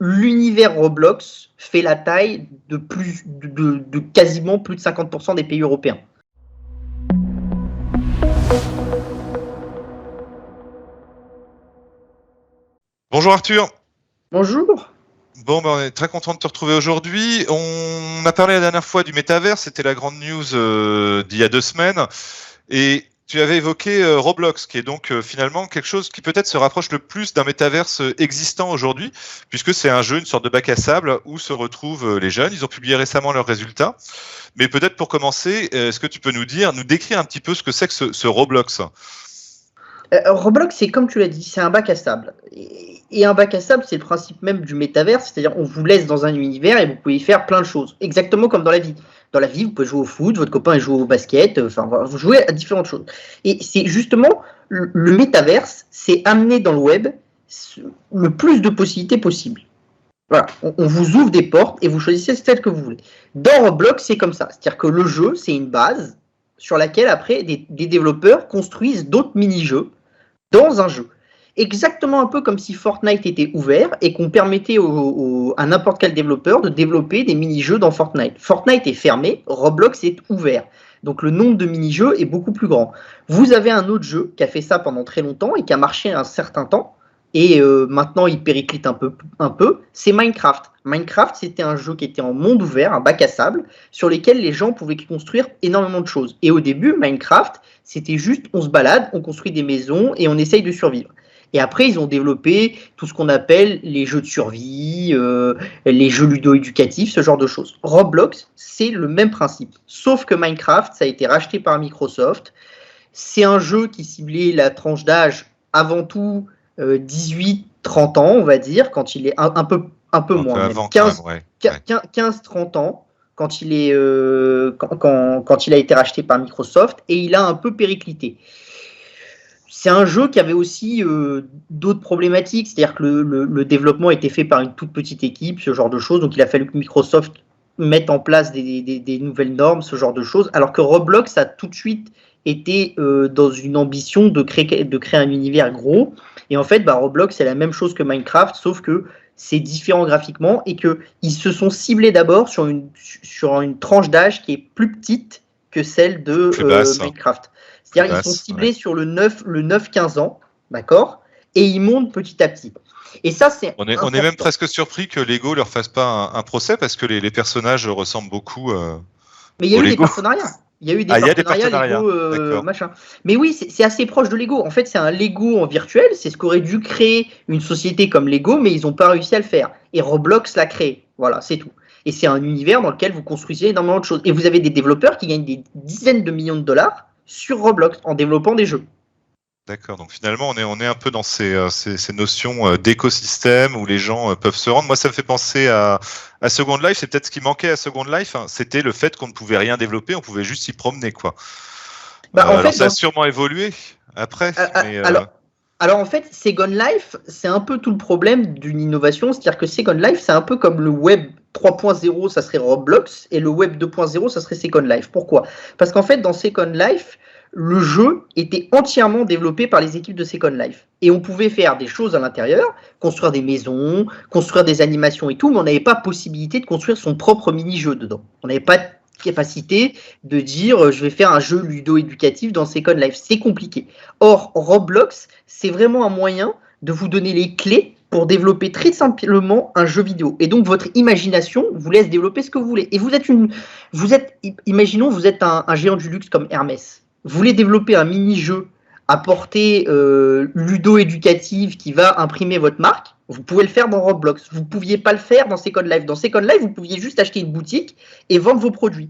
l'univers Roblox fait la taille de quasiment plus de 50% des pays européens. Bonjour Arthur. Bonjour. Bon, on est très content de te retrouver aujourd'hui. On a parlé la dernière fois du métavers, c'était la grande news d'il y a 2 semaines. Et tu avais évoqué Roblox, qui est donc finalement quelque chose qui peut-être se rapproche le plus d'un métaverse existant aujourd'hui, puisque c'est un jeu, une sorte de bac à sable où se retrouvent les jeunes. Ils ont publié récemment leurs résultats. Mais peut-être pour commencer, est-ce que tu peux nous décrire un petit peu ce que c'est que ce Roblox ? Roblox, c'est comme tu l'as dit, c'est un bac à sable. Et un bac à sable, c'est le principe même du métavers, c'est-à-dire on vous laisse dans un univers et vous pouvez y faire plein de choses, exactement comme dans la vie. Dans la vie, vous pouvez jouer au foot, votre copain joue au basket, enfin, vous jouez à différentes choses. Et c'est justement le métavers, c'est amener dans le web le plus de possibilités possible. Voilà, on vous ouvre des portes et vous choisissez celle que vous voulez. Dans Roblox, c'est comme ça, c'est-à-dire que le jeu, c'est une base sur laquelle après des développeurs construisent d'autres mini-jeux dans un jeu. Exactement un peu comme si Fortnite était ouvert et qu'on permettait à n'importe quel développeur de développer des mini-jeux dans Fortnite. Fortnite est fermé, Roblox est ouvert. Donc le nombre de mini-jeux est beaucoup plus grand. Vous avez un autre jeu qui a fait ça pendant très longtemps et qui a marché un certain temps, et maintenant il périclite un peu, c'est Minecraft. Minecraft, c'était un jeu qui était en monde ouvert, un bac à sable, sur lequel les gens pouvaient construire énormément de choses. Et au début, Minecraft, c'était juste, on se balade, on construit des maisons et on essaye de survivre. Et après, ils ont développé tout ce qu'on appelle les jeux de survie, les jeux ludo-éducatifs, ce genre de choses. Roblox, c'est le même principe. Sauf que Minecraft, ça a été racheté par Microsoft. C'est un jeu qui ciblait la tranche d'âge avant tout 18-30 ans, on va dire, quand il est un peu moins, 15-30 ans, quand il a été racheté par Microsoft, et il a un peu périclité. C'est un jeu qui avait aussi d'autres problématiques, c'est-à-dire que le développement était fait par une toute petite équipe, ce genre de choses, donc il a fallu que Microsoft mette en place des nouvelles normes, ce genre de choses, alors que Roblox a tout de suite été dans une ambition de créer un univers gros. Et en fait, Roblox, c'est la même chose que Minecraft, sauf que c'est différent graphiquement et qu'ils se sont ciblés d'abord sur une tranche d'âge qui est plus petite que celle de Minecraft. C'est-à-dire qu'ils sont ciblés sur le 9-15 ans, d'accord, et ils montent petit à petit. Et ça, c'est on est même presque surpris que Lego leur fasse pas un procès parce que les personnages ressemblent beaucoup. Mais il y a eu des partenariats. Il y a eu des partenariats Lego, machin. Mais oui, c'est assez proche de Lego. En fait, c'est un Lego en virtuel. C'est ce qu'aurait dû créer une société comme Lego, mais ils n'ont pas réussi à le faire. Et Roblox l'a créé. Voilà, c'est tout. Et c'est un univers dans lequel vous construisez énormément de choses. Et vous avez des développeurs qui gagnent des dizaines de millions de dollars sur Roblox en développant des jeux. D'accord, donc finalement on est un peu dans ces notions d'écosystème où les gens peuvent se rendre. Moi ça me fait penser à Second Life, c'est peut-être ce qui manquait à Second Life, hein, c'était le fait qu'on ne pouvait rien développer, on pouvait juste s'y promener, quoi. Alors ça a sûrement évolué après. Alors en fait, Second Life, c'est un peu tout le problème d'une innovation, c'est-à-dire que Second Life, c'est un peu comme le web 3.0, ça serait Roblox, et le web 2.0, ça serait Second Life. Pourquoi ? Parce qu'en fait, dans Second Life, le jeu était entièrement développé par les équipes de Second Life. Et on pouvait faire des choses à l'intérieur, construire des maisons, construire des animations et tout, mais on n'avait pas possibilité de construire son propre mini-jeu dedans. On n'avait pas capacité de dire je vais faire un jeu ludo-éducatif dans Second Life. C'est compliqué. Or, Roblox, c'est vraiment un moyen de vous donner les clés pour développer très simplement un jeu vidéo. Et donc, votre imagination vous laisse développer ce que vous voulez. Et imaginons, vous êtes un géant du luxe comme Hermès. Vous voulez développer un mini-jeu à portée ludo-éducative qui va imprimer votre marque, vous pouvez le faire dans Roblox. Vous ne pouviez pas le faire dans Second Life. Dans Second Life, vous pouviez juste acheter une boutique et vendre vos produits.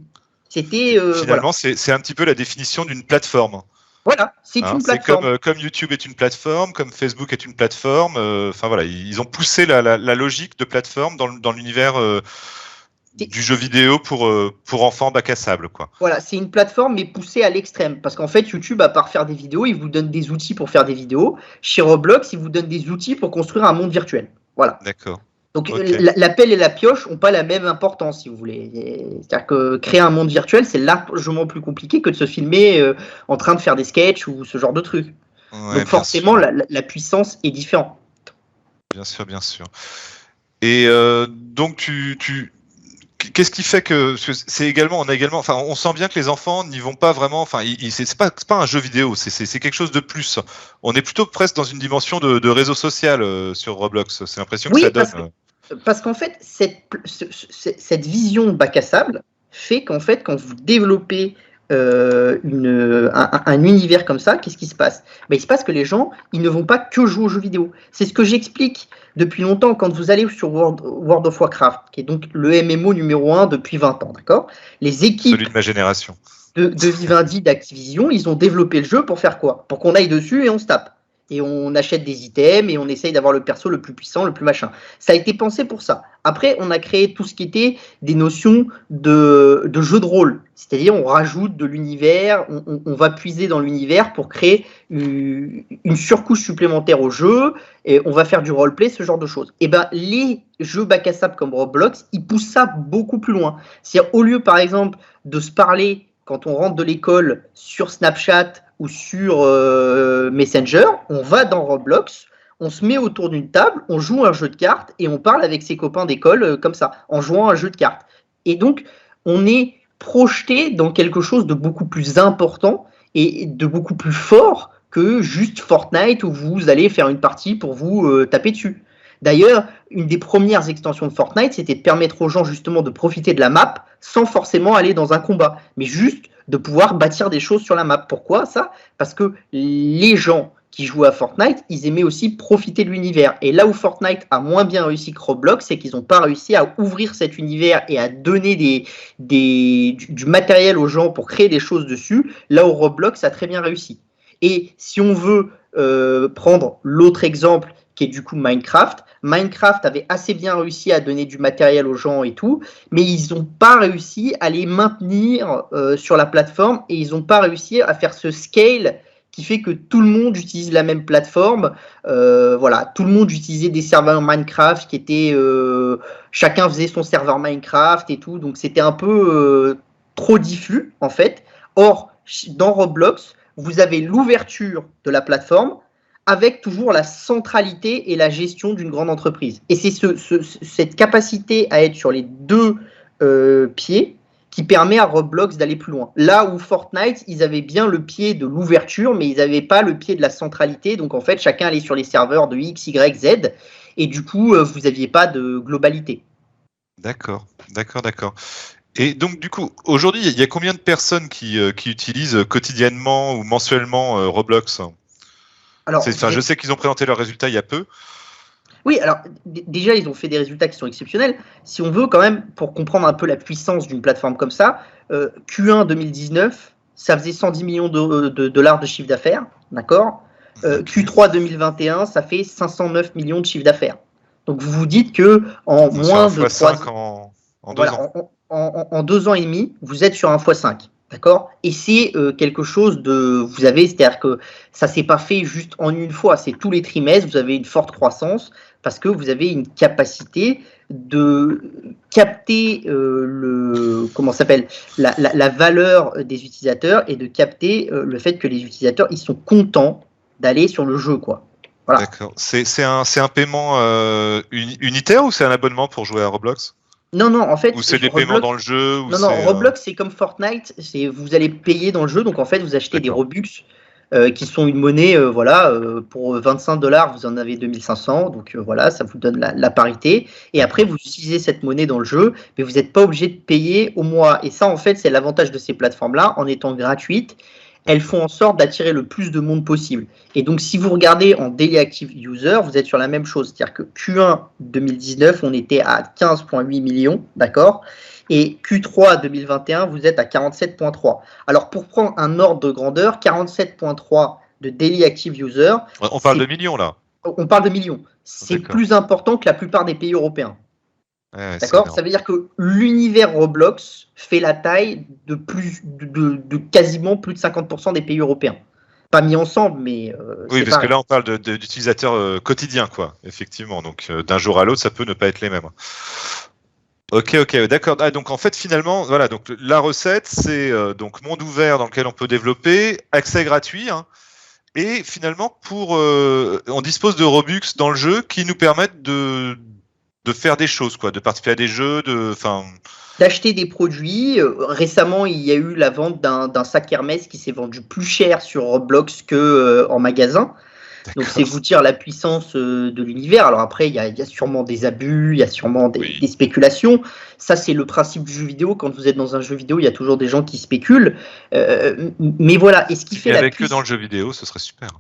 Finalement, c'est un petit peu la définition d'une plateforme. Voilà, c'est une plateforme. C'est comme YouTube est une plateforme, comme Facebook est une plateforme. Enfin voilà, ils ont poussé la logique de plateforme dans l'univers du jeu vidéo pour enfants bac à sable, quoi. Voilà, c'est une plateforme mais poussée à l'extrême. Parce qu'en fait, YouTube, à part faire des vidéos, il vous donne des outils pour faire des vidéos. Chez Roblox, il vous donne des outils pour construire un monde virtuel. Voilà. D'accord. Donc la pelle et la pioche n'ont pas la même importance, si vous voulez. C'est-à-dire que créer un monde virtuel, c'est largement plus compliqué que de se filmer en train de faire des sketchs ou ce genre de trucs. Ouais, donc forcément, la puissance est différente. Bien sûr, bien sûr. Et donc qu'est-ce qui fait que c'est également, enfin, on sent bien que les enfants n'y vont pas vraiment. Enfin, c'est pas un jeu vidéo, c'est quelque chose de plus. On est plutôt presque dans une dimension de réseau social sur Roblox. C'est l'impression que ça Oui, donne. parce qu'en fait, cette vision bac à sable fait qu'en fait, quand vous développez un univers comme ça, qu'est-ce qui se passe? Il se passe que les gens, ils ne vont pas que jouer aux jeux vidéo. C'est ce que j'explique depuis longtemps quand vous allez sur World of Warcraft, qui est donc le MMO numéro 1 depuis 20 ans, d'accord? Les équipes Celui de ma génération. de Vivendi, d'Activision, ils ont développé le jeu pour faire quoi? Pour qu'on aille dessus et on se tape. Et on achète des items et on essaye d'avoir le perso le plus puissant, le plus machin. Ça a été pensé pour ça. Après, on a créé tout ce qui était des notions de jeu de rôle. C'est-à-dire, on rajoute de l'univers, on va puiser dans l'univers pour créer une surcouche supplémentaire au jeu, et on va faire du roleplay, ce genre de choses. Et ben, les jeux bac à sable comme Roblox, ils poussent ça beaucoup plus loin. C'est-à-dire, au lieu, par exemple, de se parler quand on rentre de l'école sur Snapchat ou sur Messenger, on va dans Roblox, on se met autour d'une table, on joue un jeu de cartes et on parle avec ses copains d'école comme ça, en jouant à un jeu de cartes. Et donc, on est projeté dans quelque chose de beaucoup plus important et de beaucoup plus fort que juste Fortnite où vous allez faire une partie pour vous taper dessus. D'ailleurs, une des premières extensions de Fortnite, c'était de permettre aux gens justement de profiter de la map sans forcément aller dans un combat, mais juste de pouvoir bâtir des choses sur la map. Pourquoi ça? Parce que les gens qui jouaient à Fortnite, ils aimaient aussi profiter de l'univers. Et là où Fortnite a moins bien réussi que Roblox, c'est qu'ils n'ont pas réussi à ouvrir cet univers et à donner du matériel aux gens pour créer des choses dessus, là où Roblox a très bien réussi. Et si on veut prendre l'autre exemple, qui est du coup Minecraft. Minecraft avait assez bien réussi à donner du matériel aux gens et tout, mais ils n'ont pas réussi à les maintenir sur la plateforme et ils n'ont pas réussi à faire ce scale qui fait que tout le monde utilise la même plateforme. Voilà, tout le monde utilisait des serveurs Minecraft qui étaient, chacun faisait son serveur Minecraft et tout, donc c'était un peu trop diffus en fait. Or, dans Roblox, vous avez l'ouverture de la plateforme avec toujours la centralité et la gestion d'une grande entreprise. Et c'est cette capacité à être sur les deux pieds qui permet à Roblox d'aller plus loin. Là où Fortnite, ils avaient bien le pied de l'ouverture, mais ils n'avaient pas le pied de la centralité. Donc en fait, chacun allait sur les serveurs de X, Y, Z. Et du coup, vous n'aviez pas de globalité. D'accord. Et donc, du coup, aujourd'hui, il y a combien de personnes qui utilisent quotidiennement ou mensuellement Roblox? Alors, je sais qu'ils ont présenté leurs résultats il y a peu. Oui, alors déjà, ils ont fait des résultats qui sont exceptionnels. Si on veut quand même, pour comprendre un peu la puissance d'une plateforme comme ça, Q1 2019, ça faisait 110 millions de dollars de chiffre d'affaires, d'accord. Q3 2021, ça fait 509 millions de chiffre d'affaires. Donc vous vous dites que en moins de 3 ans, en 2 voilà, ans. En 2 ans et demi, vous êtes sur un x5. D'accord. Et c'est quelque chose de. Vous avez, c'est-à-dire que ça ne s'est pas fait juste en une fois, c'est tous les trimestres, vous avez une forte croissance parce que vous avez une capacité de capter la valeur des utilisateurs et de capter le fait que les utilisateurs ils sont contents d'aller sur le jeu, quoi. Voilà. D'accord. C'est un paiement unitaire ou c'est un abonnement pour jouer à Roblox? Non, en fait. Ou c'est des paiements dans le jeu ou Non, Roblox, c'est comme Fortnite, vous allez payer dans le jeu, donc en fait, vous achetez des Robux qui sont une monnaie, pour 25 $, vous en avez 2500, donc voilà, ça vous donne la parité. Et après, vous utilisez cette monnaie dans le jeu, mais vous n'êtes pas obligé de payer au mois. Et ça, en fait, c'est l'avantage de ces plateformes-là, en étant gratuites. Elles font en sorte d'attirer le plus de monde possible. Et donc, si vous regardez en Daily Active User, vous êtes sur la même chose. C'est-à-dire que Q1 2019, on était à 15,8 millions, d'accord? Et Q3 2021, vous êtes à 47,3. Alors, pour prendre un ordre de grandeur, 47,3 de Daily Active User. On parle de millions, là. On parle de millions. C'est plus important que la plupart des pays européens. Ouais, d'accord. Ça veut dire que l'univers Roblox fait la taille de quasiment plus de 50% des pays européens. Pas mis ensemble, mais. Oui, parce que là, on parle d'utilisateurs quotidiens, quoi, effectivement. Donc, d'un jour à l'autre, ça peut ne pas être les mêmes. Ok, d'accord. Ah, donc en fait, finalement, voilà. Donc la recette, c'est donc monde ouvert dans lequel on peut développer, accès gratuit, hein, et finalement on dispose de Robux dans le jeu qui nous permettent de faire des choses, quoi, de participer à des jeux, d'acheter des produits. Récemment, il y a eu la vente d'un sac Hermès qui s'est vendu plus cher sur Roblox que en magasin. Donc c'est vous dire la puissance de l'univers. Alors après, il y a sûrement des abus, il y a sûrement des spéculations. Ça, c'est le principe du jeu vidéo. Quand vous êtes dans un jeu vidéo, il y a toujours des gens qui spéculent. Mais voilà. Et ce qui fait avec eux dans le jeu vidéo, ce serait super.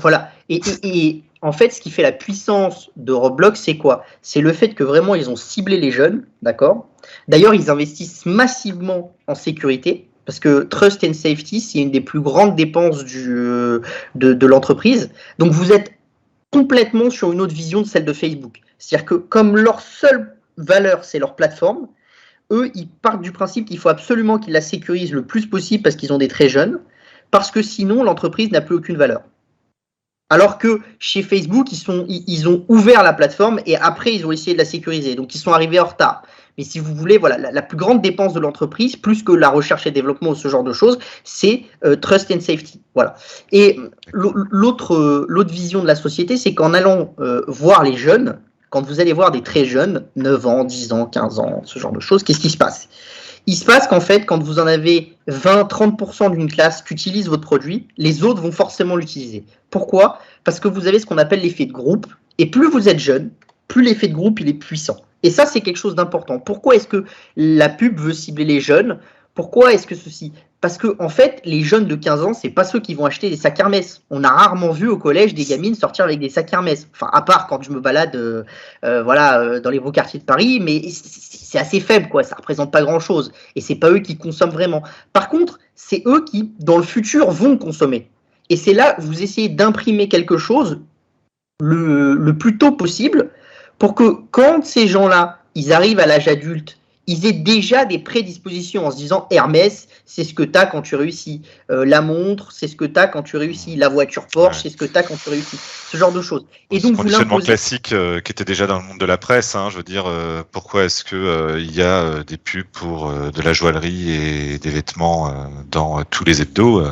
Voilà. Et en fait, ce qui fait la puissance de Roblox, c'est quoi? C'est le fait que vraiment, ils ont ciblé les jeunes, d'accord? D'ailleurs, ils investissent massivement en sécurité, parce que Trust and Safety, c'est une des plus grandes dépenses de l'entreprise. Donc, vous êtes complètement sur une autre vision de celle de Facebook. C'est-à-dire que comme leur seule valeur, c'est leur plateforme, eux, ils partent du principe qu'il faut absolument qu'ils la sécurisent le plus possible parce qu'ils ont des très jeunes, parce que sinon, l'entreprise n'a plus aucune valeur. Alors que chez Facebook, ils ont ouvert la plateforme et après, ils ont essayé de la sécuriser. Donc, ils sont arrivés en retard. Mais si vous voulez, voilà, la plus grande dépense de l'entreprise, plus que la recherche et développement ou ce genre de choses, c'est Trust and Safety. Voilà. Et l'autre vision de la société, c'est qu'en allant voir les jeunes, quand vous allez voir des très jeunes, 9 ans, 10 ans, 15 ans, ce genre de choses, qu'est-ce qui se passe? Il se passe qu'en fait, quand vous en avez 20-30% d'une classe qui utilise votre produit, les autres vont forcément l'utiliser. Pourquoi? Parce que vous avez ce qu'on appelle l'effet de groupe. Et plus vous êtes jeune, plus l'effet de groupe il est puissant. Et ça, c'est quelque chose d'important. Pourquoi est-ce que la pub veut cibler les jeunes? Pourquoi est-ce que ceci? Parce que en fait, les jeunes de 15 ans, c'est pas ceux qui vont acheter des sacs Hermès. On a rarement vu au collège des gamines sortir avec des sacs Hermès. Enfin, à part quand je me balade, dans les beaux quartiers de Paris, mais c'est assez faible, quoi. Ça représente pas grand-chose. Et c'est pas eux qui consomment vraiment. Par contre, c'est eux qui, dans le futur, vont consommer. Et c'est là que vous essayez d'imprimer quelque chose le plus tôt possible pour que quand ces gens-là, ils arrivent à l'âge adulte, ils aient déjà des prédispositions en se disant Hermès, c'est ce que tu as quand tu réussis. La montre, c'est ce que tu as quand tu réussis. La voiture Porsche, c'est ce que tu as quand tu réussis. Ce genre de choses. Et donc, conditionnement classique qui était déjà dans le monde de la presse. Hein, je veux dire, pourquoi est-ce que il y a des pubs pour de la joaillerie et des vêtements dans tous les hebdos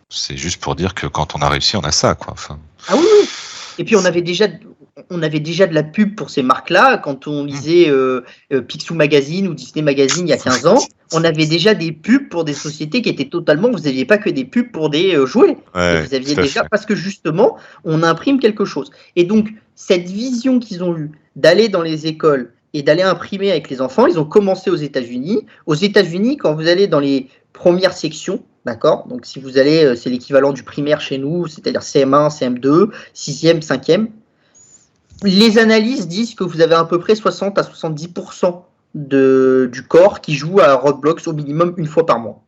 c'est juste pour dire que quand on a réussi, on a ça, quoi. Enfin... Ah oui, oui. Et puis on avait déjà de la pub pour ces marques-là quand on lisait Picsou Magazine ou Disney Magazine il y a 15 ans. On avait déjà des pubs pour des sociétés qui étaient totalement... Vous n'aviez pas que des pubs pour des jouets. Ouais, vous aviez déjà... Parce que justement, on imprime quelque chose. Et donc, cette vision qu'ils ont eue d'aller dans les écoles et d'aller imprimer avec les enfants, ils ont commencé aux États-Unis. Aux États-Unis, quand vous allez dans les premières sections, d'accord. Donc, si vous allez, c'est l'équivalent du primaire chez nous, c'est-à-dire CM1, CM2, 6e, 5e. Les analyses disent que vous avez à peu près 60 à 70% du corps qui joue à Roblox au minimum une fois par mois.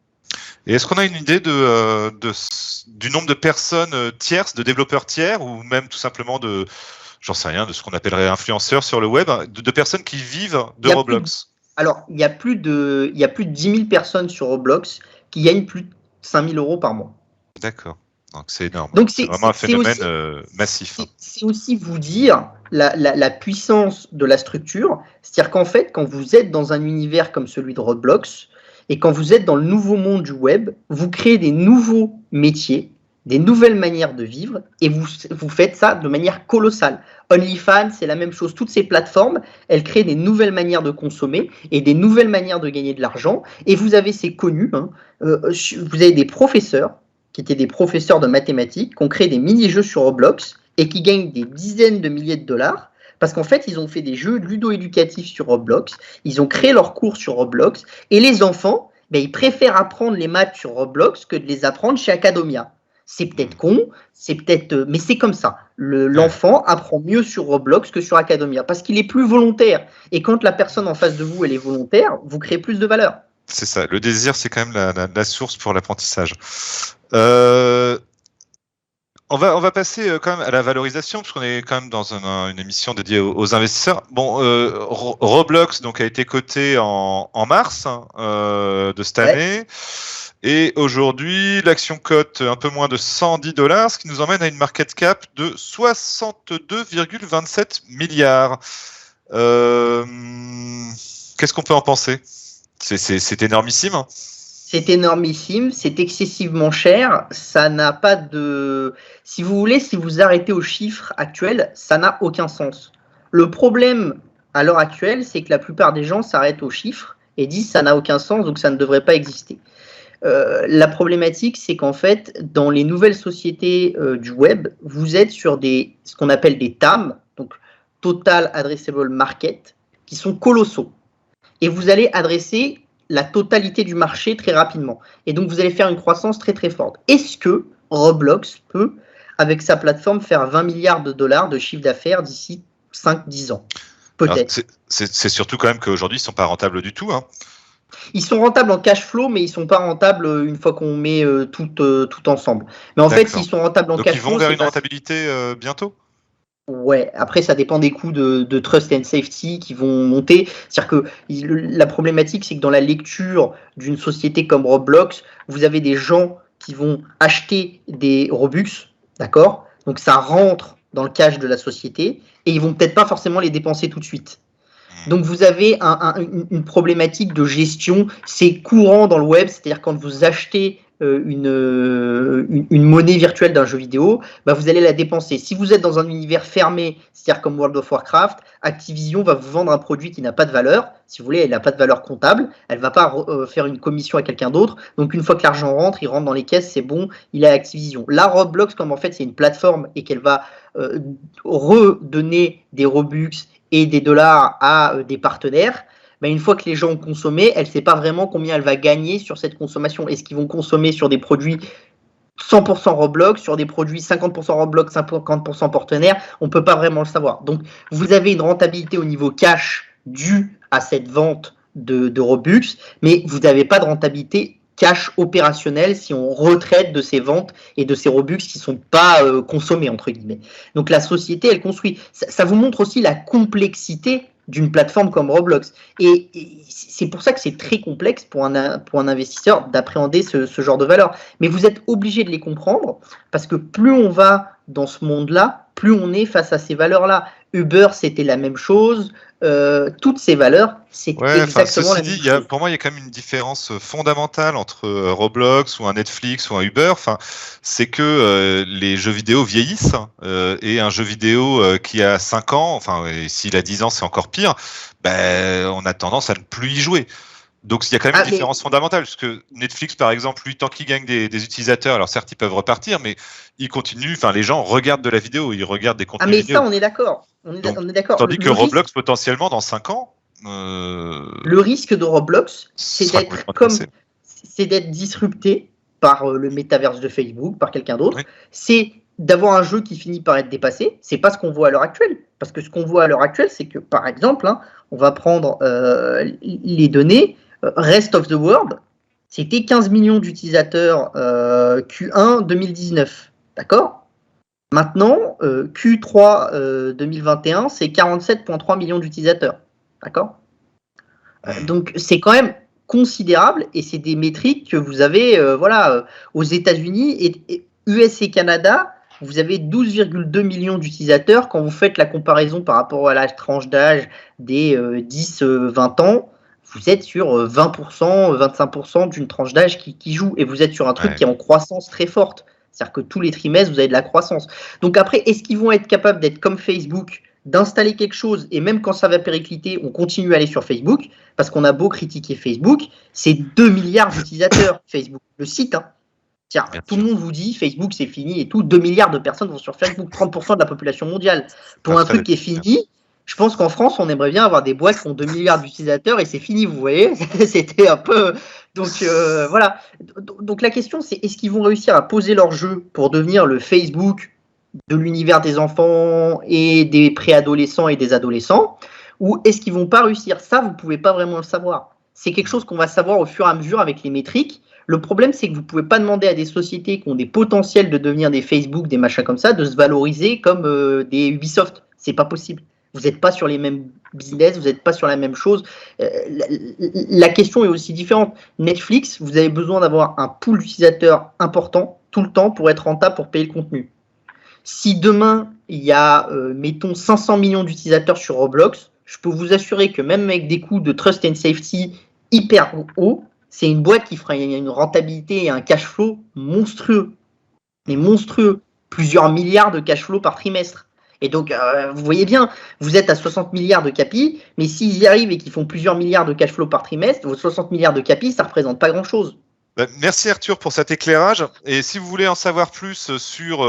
Et est-ce qu'on a une idée du nombre de personnes tierces, de développeurs tiers, ou même tout simplement j'en sais rien, de ce qu'on appellerait influenceurs sur le web, de personnes qui vivent de Roblox? Alors, il y a plus de 10 000 personnes sur Roblox qui gagnent plus de 5 000 € par mois. D'accord. Donc, c'est énorme. Donc, c'est vraiment un phénomène massif. C'est aussi vous dire la puissance de la structure. C'est-à-dire qu'en fait, quand vous êtes dans un univers comme celui de Roblox, et quand vous êtes dans le nouveau monde du web, vous créez des nouveaux métiers, des nouvelles manières de vivre, et vous faites ça de manière colossale. OnlyFans, c'est la même chose. Toutes ces plateformes, elles créent des nouvelles manières de consommer et des nouvelles manières de gagner de l'argent. Et vous avez, c'est connu, vous avez des professeurs qui étaient des professeurs de mathématiques, qui ont créé des mini-jeux sur Roblox et qui gagnent des dizaines de milliers de dollars parce qu'en fait, ils ont fait des jeux ludo-éducatifs sur Roblox, ils ont créé leurs cours sur Roblox et les enfants, ils préfèrent apprendre les maths sur Roblox que de les apprendre chez Academia. C'est peut-être con, mais c'est comme ça. L'enfant apprend mieux sur Roblox que sur Academia parce qu'il est plus volontaire. Et quand la personne en face de vous, elle est volontaire, vous créez plus de valeur. C'est ça. Le désir, c'est quand même la source pour l'apprentissage. On va passer quand même à la valorisation, parce qu'on est quand même dans une émission dédiée aux investisseurs. Bon, Roblox donc a été coté en mars de cette année. Et aujourd'hui, l'action cote un peu moins de $110, ce qui nous emmène à une market cap de 62,27 milliards. Qu'est-ce qu'on peut en penser? C'est énormissime. C'est énormissime, c'est excessivement cher. Ça n'a pas de... Si vous voulez, si vous arrêtez aux chiffres actuels, ça n'a aucun sens. Le problème à l'heure actuelle, c'est que la plupart des gens s'arrêtent aux chiffres et disent ça n'a aucun sens, donc ça ne devrait pas exister. La problématique, c'est qu'en fait, dans les nouvelles sociétés du web, vous êtes sur ce qu'on appelle des TAM, donc Total Addressable Market, qui sont colossaux. Et vous allez adresser la totalité du marché très rapidement. Et donc, vous allez faire une croissance très, très forte. Est-ce que Roblox peut, avec sa plateforme, faire 20 milliards de dollars de chiffre d'affaires d'ici 5-10 ans? Peut-être. C'est surtout quand même qu'aujourd'hui, ils ne sont pas rentables du tout. Hein. Ils sont rentables en cash flow, mais ils ne sont pas rentables une fois qu'on met tout ensemble. Mais en fait, s'ils sont rentables en donc cash flow... flow... Donc, ils vont vers une rentabilité bientôt? Ouais, après ça dépend des coûts de trust and safety qui vont monter. C'est-à-dire que la problématique, c'est que dans la lecture d'une société comme Roblox, vous avez des gens qui vont acheter des Robux, d'accord? Donc ça rentre dans le cash de la société et ils vont peut-être pas forcément les dépenser tout de suite. Donc vous avez une problématique de gestion, c'est courant dans le web, c'est-à-dire quand vous achetez une monnaie virtuelle d'un jeu vidéo, bah vous allez la dépenser. Si vous êtes dans un univers fermé, c'est-à-dire comme World of Warcraft, Activision va vous vendre un produit qui n'a pas de valeur. Si vous voulez, elle n'a pas de valeur comptable, elle ne va pas faire une commission à quelqu'un d'autre. Donc une fois que l'argent rentre, il rentre dans les caisses, c'est bon, il est à Activision. Là, Roblox, comme en fait c'est une plateforme et qu'elle va redonner des Robux et des dollars à des partenaires, ben une fois que les gens ont consommé, elle ne sait pas vraiment combien elle va gagner sur cette consommation. Est-ce qu'ils vont consommer sur des produits 100% Roblox, sur des produits 50% Roblox, 50% partenaires? On ne peut pas vraiment le savoir. Donc, vous avez une rentabilité au niveau cash due à cette vente de Robux, mais vous n'avez pas de rentabilité cash opérationnel si on retraite de ces ventes et de ces Robux qui ne sont pas consommés, entre guillemets. Donc la société, elle construit. Ça vous montre aussi la complexité d'une plateforme comme Roblox. Et c'est pour ça que c'est très complexe pour un investisseur d'appréhender ce genre de valeurs. Mais vous êtes obligé de les comprendre parce que plus on va dans ce monde-là, plus on est face à ces valeurs-là. Uber, c'était la même chose. Toutes ces valeurs, c'est exactement la même chose. Pour moi, il y a quand même une différence fondamentale entre Roblox ou un Netflix ou un Uber. C'est que les jeux vidéo vieillissent et un jeu vidéo qui a 5 ans, et s'il a 10 ans, c'est encore pire, on a tendance à ne plus y jouer. Donc il y a quand même une différence fondamentale, parce que Netflix, par exemple, lui, tant qu'il gagne des utilisateurs, alors certes, ils peuvent repartir, mais ils continuent, les gens regardent de la vidéo, ils regardent des contenus vidéo. Ça, on est d'accord. On est d'accord. Tandis que Roblox, potentiellement, dans 5 ans... Le risque de Roblox, c'est d'être disrupté par le métaverse de Facebook, par quelqu'un d'autre. Oui. C'est d'avoir un jeu qui finit par être dépassé. C'est pas ce qu'on voit à l'heure actuelle. Parce que ce qu'on voit à l'heure actuelle, c'est que, par exemple, on va prendre les données, Rest of the World, c'était 15 millions d'utilisateurs Q1 2019. D'accord ? Maintenant, Q3 2021, c'est 47,3 millions d'utilisateurs. D'accord ? Donc, c'est quand même considérable et c'est des métriques que vous avez aux États-Unis et US et Canada. Vous avez 12,2 millions d'utilisateurs. Quand vous faites la comparaison par rapport à la tranche d'âge des 10-20 ans, vous êtes sur 20%, 25% d'une tranche d'âge qui joue. Et vous êtes sur un truc qui est en croissance très forte. C'est-à-dire que tous les trimestres, vous avez de la croissance. Donc après, est-ce qu'ils vont être capables d'être comme Facebook, d'installer quelque chose, et même quand ça va péricliter, on continue à aller sur Facebook, parce qu'on a beau critiquer Facebook, c'est 2 milliards d'utilisateurs, Facebook, le site. Tiens, tout le monde vous dit Facebook c'est fini et tout, 2 milliards de personnes vont sur Facebook, 30% de la population mondiale. Pour un truc qui est fini, je pense qu'en France, on aimerait bien avoir des boîtes qui ont 2 milliards d'utilisateurs et c'est fini, vous voyez. C'était un peu... Donc voilà. Donc la question, c'est est-ce qu'ils vont réussir à poser leur jeu pour devenir le Facebook de l'univers des enfants et des préadolescents et des adolescents, ou est-ce qu'ils vont pas réussir? Ça, vous pouvez pas vraiment le savoir. C'est quelque chose qu'on va savoir au fur et à mesure avec les métriques. Le problème, c'est que vous pouvez pas demander à des sociétés qui ont des potentiels de devenir des Facebook, des machins comme ça, de se valoriser comme des Ubisoft. C'est pas possible. Vous n'êtes pas sur les mêmes business, vous n'êtes pas sur la même chose. La question est aussi différente. Netflix, vous avez besoin d'avoir un pool d'utilisateurs important tout le temps pour être rentable, pour payer le contenu. Si demain, il y a, mettons, 500 millions d'utilisateurs sur Roblox, je peux vous assurer que même avec des coûts de trust and safety hyper hauts, c'est une boîte qui fera une rentabilité et un cash flow monstrueux. Mais monstrueux. Plusieurs milliards de cash flow par trimestre. Et donc, vous voyez bien, vous êtes à 60 milliards de capi, mais s'ils y arrivent et qu'ils font plusieurs milliards de cash flow par trimestre, vos 60 milliards de capi, ça représente pas grand-chose. Merci Arthur pour cet éclairage. Et si vous voulez en savoir plus sur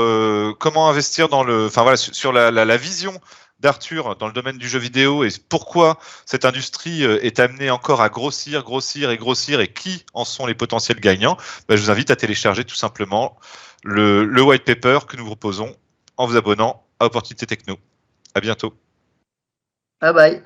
comment investir dans sur la vision d'Arthur dans le domaine du jeu vidéo et pourquoi cette industrie est amenée encore à grossir et qui en sont les potentiels gagnants, je vous invite à télécharger tout simplement le white paper que nous vous proposons en vous abonnant à Opportunité Techno. À bientôt. Bye bye.